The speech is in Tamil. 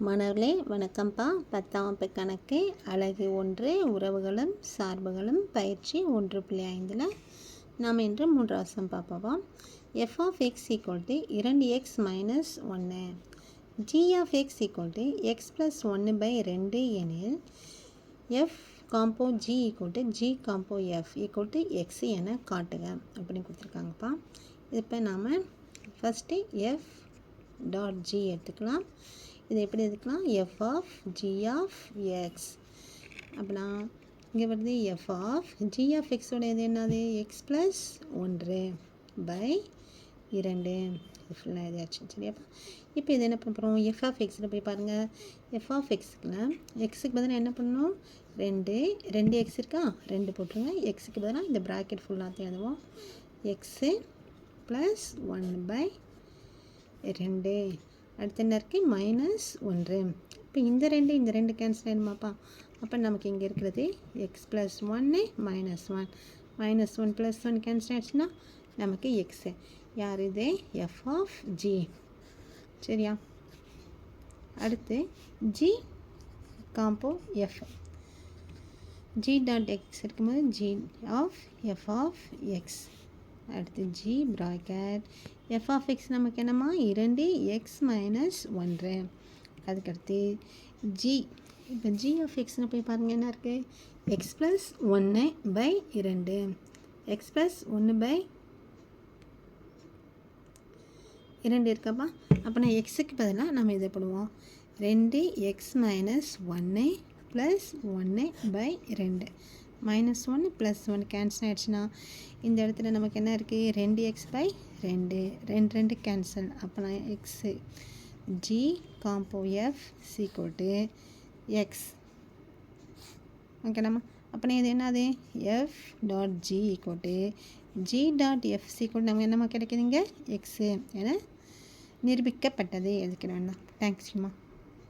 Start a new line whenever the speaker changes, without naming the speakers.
மாணவர்களே வணக்கம்ப்பா. 10ஆம் வகுப்பு கணக்கு அலகு 1 உறவுகளும் சார்புகளும் பயிற்சி 1.5ல் நாம் இன்று 3வது சம் பார்ப்போம். f of x equal to 2x minus 1 g of x equal to x plus 1 by 2 எனில் f compo g equal to g compo f equal to x என காட்டுக அப்படின்னு கொடுத்துருக்காங்கப்பா. இப்போ நாம் ஃபஸ்ட்டு f டாட் g எடுத்துக்கலாம். இது எப்படி எடுத்துக்கலாம்? f of g of x. அப்படின்னா இங்கே வருது f of g of x உடைய இது என்னது? x plus 1 by 2 இது ஃபுல்லாக எதாச்சும் சரியாப்பா. இப்போ இது என்ன பண்ண போகிறோம்? f of xயில் போய் பாருங்கள். f of xக்குள்ள எக்ஸுக்கு பதிலாக என்ன பண்ணணும்? 2 x இருக்கா? 2 போட்டுருங்க. எக்ஸுக்கு பதிலாக இந்த ப்ராக்கெட் ஃபுல்லாக எழுதுவோம். எக்ஸு ப்ளஸ் 1 by 2 அடுத்து என்ன இருக்குது? -1. இப்போ இந்த ரெண்டு கேன்சல் ஆகிடுமாப்பா. அப்போ நமக்கு இங்கே இருக்கிறது எக்ஸ் ப்ளஸ் 1 -1 -1 + 1 கேன்சல் ஆகிடுச்சுன்னா நமக்கு எக்ஸு யார் இது? F of g. சரியா? அடுத்து g combo f g dot x இருக்கும்போது g of f of x. அடுத்து g bracket f of x நமக்கு என்னம்மா? 2x - 1. அதுக்கடுத்து ஜி. இப்போ ஜி ஆஃப் எக்ஸ்னு போய் பாருங்கள் என்ன இருக்குது? X plus 1 by 2 X plus 1 by 2 இருக்கப்பா. அப்போ நான் எக்ஸுக்கு பதிலாக நம்ம இதை போடுவோம். 2x - 1 + 1 by 2 -1 + 1 கேன்சல் ஆகிடுச்சுன்னா இந்த இடத்துல நமக்கு என்ன இருக்குது? 2x by 2 2 cancel. அப்போ நான் x g combo f = x. ஓகேடாம்மா. அப்போ இது என்னது? F dot g = g dot f = நமக்கு என்னம்மா கிடைக்குதுங்க? எக்ஸு என நிரூபிக்கப்பட்டது. எதுக்கு வேண்டாம். தேங்க்ஸ்மா.